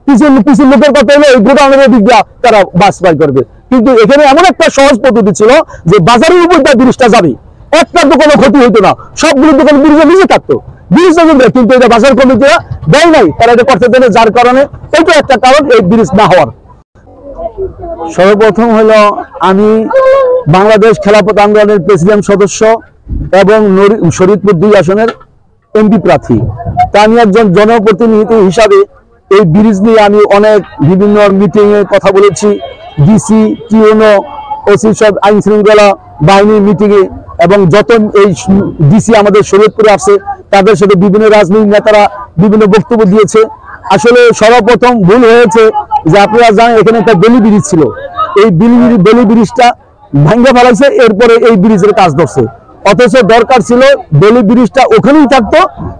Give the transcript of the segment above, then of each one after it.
কিছু কিছু লোকের কথা হলো এই গোডাউনের দিক দিয়ে তারা বাস বাই করবে, কিন্তু এখানে এমন একটা সহজ পদ্ধতি ছিল যে বাজারের উপর দিয়ে ব্রিজটা যাবে, একটা দোকানে ক্ষতি হইতো না, সবগুলো দোকান ব্রিজে ভিজে থাকতো, ব্রিজটা কিন্তু কিন্তু এটা বাজার কমিটিরা দেয় নাই, তারা এটা করতে দেয়, যার কারণে এটা একটা কারণ এই ব্রিজ না হওয়ার। সর্বপ্রথম হলো আমি বাংলাদেশ খেলাফত আন্দোলনের প্রেসিডেন্ট সদস্য এবং শরীয়তপুর 2 আসনের এমপি প্রার্থী। তা আমি একজন জনপ্রতিনিধি হিসাবে এই ব্রিজ নিয়ে আমি অনেক বিভিন্ন মিটিং এ কথা বলেছি, ডিসি, টিউনো, ওসি সব আইন শৃঙ্খলা বাহিনীর মিটিং এ, এবং যত এই ডিসি আমাদের শরীয়তপুরে আছে তাদের সাথে বিভিন্ন রাজনৈতিক নেতারা বিভিন্ন বক্তব্য দিয়েছে। আসলে সর্বপ্রথম ভুল হয়েছে যে আপনারা জানেন এখানে একটা বেলি ব্রিজ ছিল, এই বেলি ব্রিজটা ভাঙ্গা ফেলাইছে, এরপরে এই ব্রিজের কাজ ধরছে, অথচ দরকার ছিল বেলি ব্রিজটা ওখানেই থাকতো,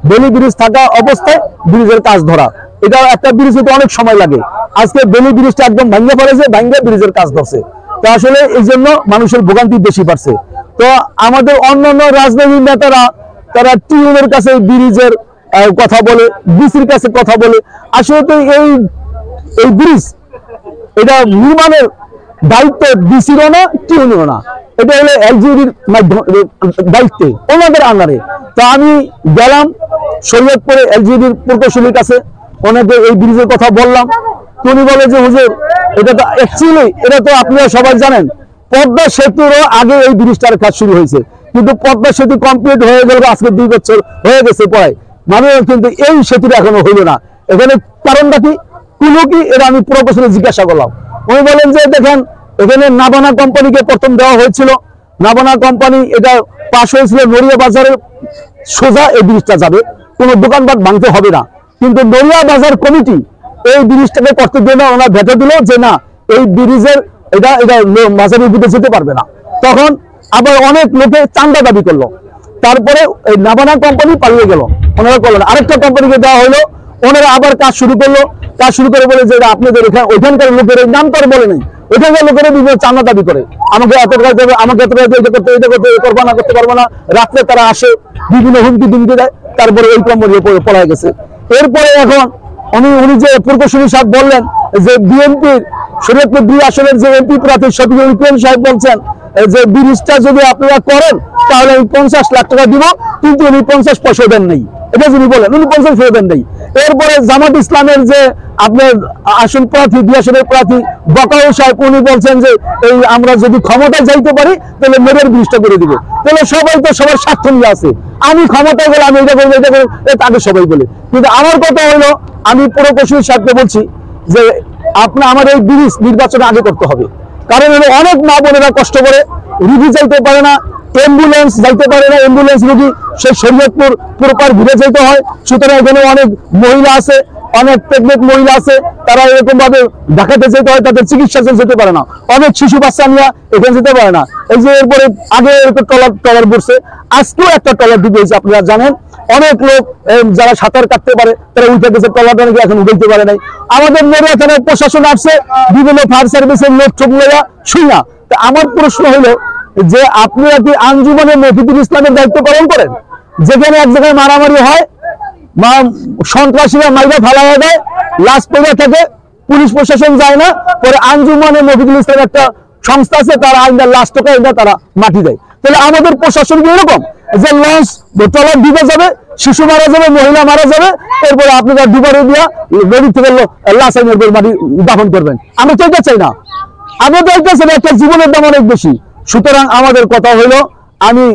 বেলি ব্রিজ থাকা অবস্থায় ব্রিজের কাজ ধরা, এটা একটা ব্রিজ হতে অনেক সময় লাগে। আজকে বেলি ব্রিজটা একদম ভাঙ্গা ফেলেছে, ভাঙ্গা ব্রিজের কাজ ধরছে, তো আসলে এই জন্য মানুষের ভোগান্তি বেশি বাড়ছে। তো আমাদের অন্যান্য রাজনৈতিক নেতারা তারা টিউনের কাছে ব্রিজের কথা বলে, ডিসির কাছে কথা বলে, আসলে তো এই ব্রিজ এটা নির্মাণের দায়িত্ব ডিসিরও না, টিউনেরও না, এটা হলো এলজিবির দায়িত্বে, ওনাদের আন্ডারে। তো আমি গেলাম শরীয়তপুরে এলজিবির প্রকৌশলীর কাছে, ওনাকে এই ব্রিজের কথা বললাম, উনি বলে যে হুজুর এটা তো অ্যাকচুয়ালি এটা তো আপনারা সবাই জানেন পদ্মা সেতুরও আগে এই ব্রিজটার কাজ শুরু হয়েছে, কিন্তু পদ্মা সেতু কমপ্লিট হয়ে গেল আজকে 2 বছর হয়ে গেছে প্রায়, মানে কিন্তু এই সেতুটা এখনো হইল না। এখানে কারণটা কি, কোনো কি, এটা আমি প্রকৌশলী জিজ্ঞাসা করলাম। উনি বলেন যে দেখেন এখানে নাবানা কোম্পানিকে প্রথম দেওয়া হয়েছিল, নাবানা কোম্পানি এটা পাশ হয়েছিল নড়িয়া বাজারের সোজা এই ব্রিজটা যাবে, কোনো দোকানপাট ভাঙতে হবে না, কিন্তু নড়িয়া বাজার কমিটি এই ব্রিজটাকে করতে দিয়ে না, ওনার ভেটো দিল যে না এই ব্রিজের এটা বাজারের ভিতরে যেতে পারবে না। তখন আবার অনেক লোকে চান্দা দাবি করলো, তারপরে এই নাবানা কোম্পানি পালিয়ে গেল, ওনারা করলেন, আরেকটা কোম্পানিকে দেওয়া হলো, ওনারা আবার কাজ শুরু করলো, কাজ শুরু করে বলে যে আপনাদের এখানে ওইখানকার লোকের নাম তো আর বলে নেই, ওইখানকার লোকেরা বিভিন্ন চান্দা দাবি করে, আমাকে এত টাকা দেবে, আমাকে এত টাকা এটা করতে এটা করতে করবো না, করতে পারবো না, রাত্রে তারা আসে বিভিন্ন হুমকি দুমকি দেয়, তারপরে এই কোম্পানি পড়ে গেছে। এরপরে এখন উনি যে প্রকৌশলী সাহেব বললেন যে বিএনপির শরীয়তপুর 2 আসনের যে এমপি প্রার্থী শফিকুল ইসলাম সাহেব বলছেন যে ব্রিজটা যদি আপনারা করেন তাহলে আমি 50 লাখ টাকা দিব, কিন্তু উনি 50 পয়সা দেন নাই, এটা যিনি বলেন উনি 50 পয়সা দেন নাই। এরপরে জামাত ইসলামের যে আপনার আসন প্রার্থী 2 আসনের প্রার্থী বকাউ সাহেব উনি বলছেন যে এই আমরা যদি ক্ষমতায় যাইতে পারি তাহলে মেয়ের ব্রিজটা করে দিব, তাহলে সবাই তো সবার স্বার্থ নিয়ে আছে, আমি ক্ষমতায় গেলে আমি এটা করবো এটা করবো তাকে সবাই বলে, কিন্তু আমার কথা হলো আমি প্রকৌশলী সাহেবকে বলছি যে আপনার আমার এই ব্রিজ নির্বাচনে আগে করতে হবে, কারণ হলো অনেক মা বোনেরা কষ্ট করে রুগী যাইতে পারে না, অ্যাম্বুলেন্স যাইতে পারে না, অ্যাম্বুলেন্স রুগী সেই শরীয়তপুর পুরোপার ঘুরে যেতে হয়, সুতরাং এখানে অনেক মহিলা আছে, অনেক প্রেগনেন্ট মহিলা আছে, তারা এরকম ভাবে ঢাকাতে যেতে হয়, তাদের চিকিৎসা যেতে পারে না, অনেক শিশু বাচ্চা নিয়ে এখানে যেতে পারে না। এই যে এরপরে আগে ট্রলার পড়ছে, আজকেও একটা ট্রলার ডুবে হয়েছে, আপনারা জানেন অনেক লোক যারা সাঁতার কাটতে পারে তারা উঠে গেছে, ট্রলারটা নাকি এখন উঠতে পারে নাই। আমাদের নড়িয়া থানার প্রশাসন আসছে বিভিন্ন ফায়ার সার্ভিসের লোক চোখ লইয়া শুই না। তা আমার প্রশ্ন হলো যে আপনারা কি আঞ্জুমানে মফিদুল ইসলামের দায়িত্ব পালন করেন, যেখানে এক জায়গায় মারামারি হয়, সন্ত্রাসীরা মাইরা ফালাইয়া দেয়, লাশ পড়ে থাকে, পুলিশ প্রশাসন যায় না, পরে আঞ্জুমানে মফিদুল ইসলাম একটা সংস্থা আছে, তারা আইনটা লাশ টোকা তারা মাটি দেয়। তাহলে আমাদের প্রশাসন কি এরকম যে লঞ্চ ট্রলার ডুবে যাবে, শিশু মারা যাবে, মহিলা মারা যাবে, এরপরে আপনারা ডুবারে দিয়া নদী থেকে লাশ আইনের মাটি দাফন করবেন? আমরা তো এটা চাই না, আমরা তো এটা চাই, একটা জীবনের দাম অনেক বেশি। সুতরাং আমাদের কথা হলো আমি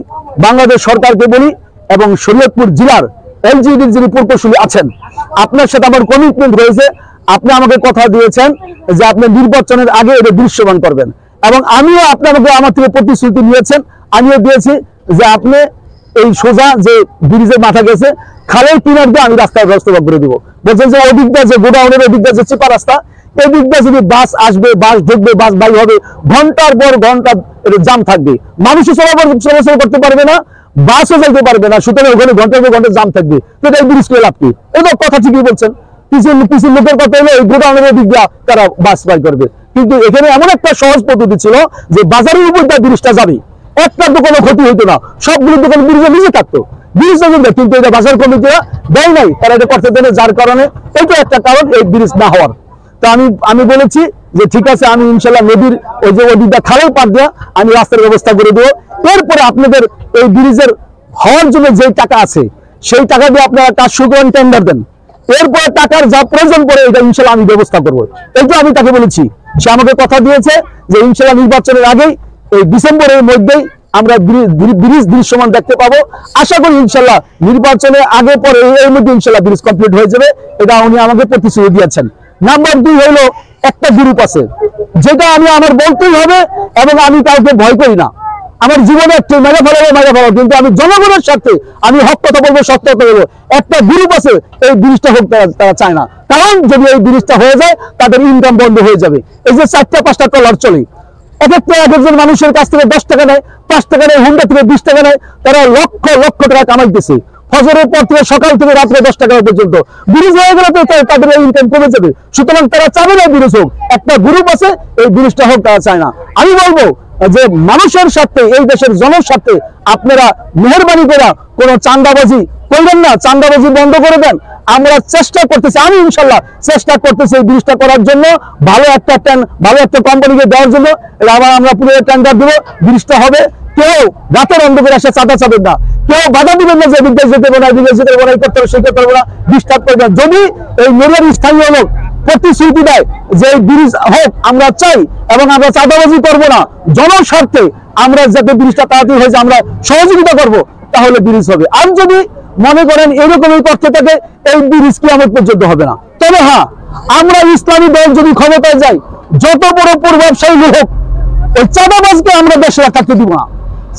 বাংলাদেশ সরকারকে বলি এবং শরীয়তপুর জেলার এলজিডির যিনি প্রকৌশলী আছেন, আপনার সাথে আমার কমিটমেন্ট হয়েছে, আপনি আমাকে কথা দিয়েছেন যে আপনি নির্বাচনের আগে এটা দৃশ্যমান করবেন, এবং আমিও আপনাকে আমার থেকে প্রতিশ্রুতি নিয়েছেন, আমিও দিয়েছি যে আপনি এই সোজা যে ব্রিজের মাথা গেছে খালের কিনার দিয়ে আমি রাস্তার ব্যবস্থা করে দিব। বলছেন যে ওদিকটা যে গোডাউনের ওদিকটা যে চেপা রাস্তা, এই দিকটা যদি বাস আসবে, বাস ঢুকবে, বাস বাই হবে, ঘন্টার পর ঘন্টা জাম থাকবে, মানুষও চলাচল করতে পারবে না, বাসও যাইতে পারবে না, সুতরাং ওখানে ঘন্টার পর ঘন্টা জাম থাকবে, তো এই ব্রিজ করে লাভ কি? এটা কথা ঠিকই বলছেন, কিছু লোকের কথা হলো এই গোডাউনের দিক দিয়ে তারা বাস বাই করবে, কিন্তু এখানে এমন একটা সহজ পদ্ধতি ছিল যে বাজারের উপর দিয়ে ব্রিজটা যাবে, একটা দোকানে ক্ষতি হইতো না, সবগুলো দোকান ব্রিজে ভিজে থাকতো, ব্রিজ দেয়, কিন্তু এটা বাজার কমিটিরা দেয় নাই, তারা এটা করতে দেয়, যার কারণে এটা একটা কারণ এই ব্রিজ না হওয়ার। তো আমি বলেছি যে ঠিক আছে, আমি ইনশাল্লাহ নদীর ওই যে ওদিকটা খালের পাড় দিয়ে আমি রাস্তার ব্যবস্থা করে দেবো। এরপরে আপনাদের এই ব্রিজের হওয়ার জন্য যে টাকা আছে সেই টাকা দিয়ে আপনারা কাজ শুরু করেন, টেন্ডার দেন, এরপরে টাকার যা প্রয়োজন পড়ে এটা ইনশাল্লাহ আমি ব্যবস্থা করবো। এইটা আমি তাকে বলেছি, সে আমাকে কথা দিয়েছে যে ইনশাল্লাহ নির্বাচনের আগেই এই ডিসেম্বরের মধ্যেই আমরা ব্রিজ দৃশ্যমান দেখতে পাবো। আশা করি ইনশাল্লাহ নির্বাচনের আগে পরে এর মধ্যে ইনশাল্লাহ ব্রিজ কমপ্লিট হয়ে যাবে, এটা উনি আমাকে প্রতিশ্রুতি দিয়েছেন। নাম্বার 2 হলো একটা গ্রুপ আছে যেটা আমার বলতেই হবে, এবং আমি কাউকে ভয় করি না। আমার জীবনে একটু মেরে ফেলাবো, কিন্তু আমি জনগণের সাথে আমি হক কথা বলবো, সত্য কথা বলবো। একটা গ্রুপ আছে এই ব্রিজটা হোক, তারা চায় না, কারণ যদি এই ব্রিজটা হয়ে যায় তাদের ইনকাম বন্ধ হয়ে যাবে। এই যে 4টা-5টা ট্রলার চলে, একজন মানুষের কাছ থেকে 10 টাকা নেয়, 5 টাকা নেয়, হুন্ডা থেকে 20 টাকা নেয়, তারা লক্ষ লক্ষ টাকা কামাইতেছে ফজরের পর থেকে সকাল থেকে রাত্রে 10 টাকা পর্যন্ত। ব্রিজ হয়ে গেলে তো তাদের ইনকাম কমে যাবে, সুতরাং তারা চাবে না ব্রিজ হোক। একটা গ্রুপ আছে এই ব্রিজটা হোক, তারা চায় না। আমি বলবো যে মানুষের স্বার্থে, এই দেশের জনস্বার্থে আপনারা মেহেরবানি করে কোনো চাঁদাবাজি করবেন না, চাঁদাবাজি বন্ধ করে দেন। আমরা চেষ্টা করতেছি, আমি ইনশাল্লাহ চেষ্টা করতেছি এই ব্রিজটা করার জন্য, ভালো একটা কোম্পানিকে দেওয়ার জন্য। আমরা পুরো টেন্ডার দেবো, ব্রিজটা হবে। কেউ রাতের অন্ধকারে এসে চাঁদা চাবেন না, কেউ বাধা দিবেন না যে বিদেশ যেতে হবে না, বিদেশ যেতে হবে না, এই করতে হবে সেই করতে হবে না, ডিস্টার্ব করবেন। যদি এই নদীর স্থানীয় লোক প্রতিশ্রুতি দেয় যে এই ব্রিজ হোক, আমরা চাই, এবং আমরা চাঁদাবাজি করবো না, জনস্বার্থে আমরা যাতে ব্রিজটা তাড়াতাড়ি হয়েছে আমরা সহযোগিতা করব, তাহলে ব্রিজ হবে। আর যদি মনে করেন এরকমই করতে থাকে, এই ব্রিজ কিয়ামত পর্যন্ত হবে না। তবে হ্যাঁ, আমরা ইসলামী দল যদি ক্ষমতায় যাই, যত বড় প্রভাবশালী হোক, ওই চাঁদাবাজকে আমরা দেশে থাকতে দিব না।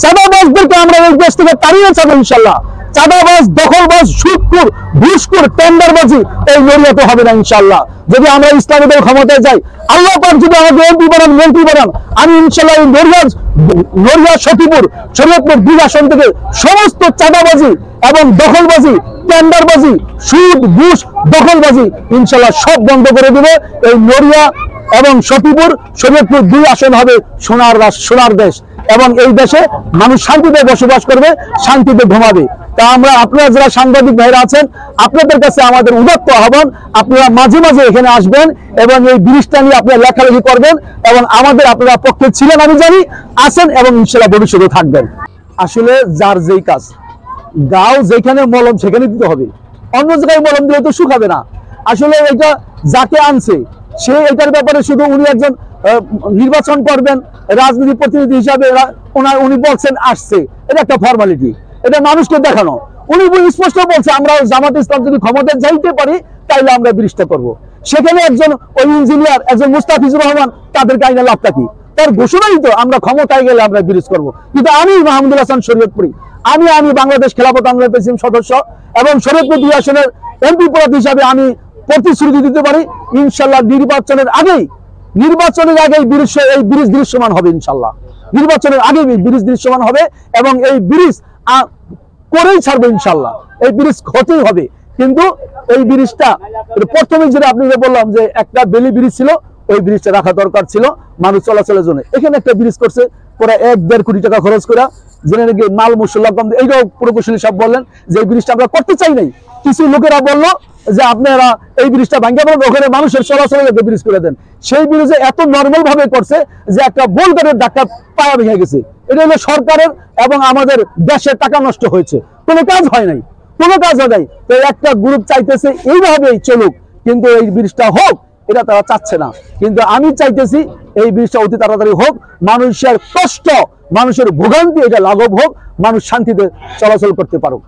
চাঁদাবাজদেরকে আমরা এই দেশ থেকে তাড়িয়ে ছাড়বো ইনশাল্লাহ। চাঁদাবাজ, দখলবাজ, সুদখোর, ঘুষখোর, টেন্ডারবাজি এই নড়িয়াতে হবে না ইনশাল্লাহ। যদি আমরা ইসলামী দল ক্ষমতায় যাই, আল্লাহ পাক যদি আমাকে এমপি বানান, মন্ত্রী বানান, আমি ইনশাল্লাহ এই নড়িয়া, সখীপুর, শরীয়তপুর 2 আসন থেকে সমস্ত চাঁদাবাজি এবং দখলবাজি, টেন্ডারবাজি, সুদ, ঘুষ, দখলবাজি ইনশাল্লাহ সব বন্ধ করে দেবে। এই নড়িয়া এবং সখীপুর, শরীয়তপুর 2 আসন হবে সোনার দেশ, এবং এই দেশে মানুষ শান্তিতে বসবাস করবে, শান্তিতে ঘুমাবে। তা আপনারা যারা সাংবাদিক ভাইরা আছেন, আপনাদের কাছে আমাদের উদাত্ত আহ্বান, আপনারা মাঝে মাঝে এখানে আসবেন এবং এই ব্রিজটা নিয়ে আপনারা লেখালেখি করবেন, এবং আপনারা পক্ষে ছিলেন আমি জানি, আছেন, এবং ইনশাল্লাহ ভবিষ্যতে থাকবেন। আসলে যার যেই কাজ, গাও যেখানে মলম সেখানে দিতে হবে, অন্য জায়গায় মলম দিলে তো শুকাবে না। আসলে এটা যাকে আনছে সে এটার ব্যাপারে শুধু উনি একজন নির্বাচন করবেন রাজনীতি প্রতিনিধি হিসাবে, উনি বলছেন আসছে, এটা একটা ফর্মালিটি, এটা মানুষকে দেখানো। উনি স্পষ্ট বলছে আমরা জামাত ইসলাম যদি ক্ষমতায় যাইতে পারি তাইলে আমরা ব্রিজটা করব। সেখানে একজন ওই ইঞ্জিনিয়ার, একজন মুস্তাফিজুর রহমান, তাদেরকে আইনে লাভটা কি? তার ঘোষণাই তো আমরা ক্ষমতায় গেলে আমরা ব্রিজ করব। কিন্তু আমি মাহমুদুল হাসান শরীয়তপুরি, আমি বাংলাদেশ খেলাফত আন্দোলনের প্রেসিডেন্ট সদস্য এবং শরীয়তপুর 2 আসনের এমপি প্রার্থী হিসাবে আমি প্রতিশ্রুতি দিতে পারি ইনশাল্লাহ নির্বাচনের আগেই এই ব্রিজ দৃশ্যমান হবে ইনশাল্লাহ। নির্বাচনের আগেই ব্রিজ দৃশ্যমান হবে, এবং এই ব্রিজ করেই ছাড়বে ইনশাল্লাহ। এই ব্রিজ হতেই হবে, কিন্তু এই ব্রিজটা প্রথমে যেটা আপনাকে বললাম যে একটা বেলি ব্রিজ ছিল, ওই ব্রিজটা রাখা দরকার ছিল মানুষ চলাচলের জন্য। এখানে একটা ব্রিজ করছে পুরো 1-1.5 কোটি টাকা খরচ করে, জেনে নাকি মাল মশলা কম। এইটাও প্রকৌশলী সব বললেন যে এই ব্রিজটা আমরা করতে চাই নাই। কিছু লোকেরা বললো যে আপনারা এই ব্রিজটা ভাঙ্গা বলেন, ওখানে মানুষের চলাচলের ব্রিজ করে দেন। সেই ব্রিজে এত নর্মাল ভাবে করছে যে একটা বোল্ডারের ধাক্কা পায়া ভেঙে গেছে। এটা হলো সরকারের এবং আমাদের দেশের টাকা নষ্ট হয়েছে, কোনো কাজ হয় নাই। তো একটা গ্রুপ চাইতেছে এইভাবেই চলুক, কিন্তু এই ব্রিজটা হোক এটা তারা চাচ্ছে না। কিন্তু আমি চাইতেছি এই ব্রিজটা অতি তাড়াতাড়ি হোক, মানুষের কষ্ট, মানুষের ভোগান্তি এটা লাঘব হোক, মানুষ শান্তিতে চলাচল করতে পারুক।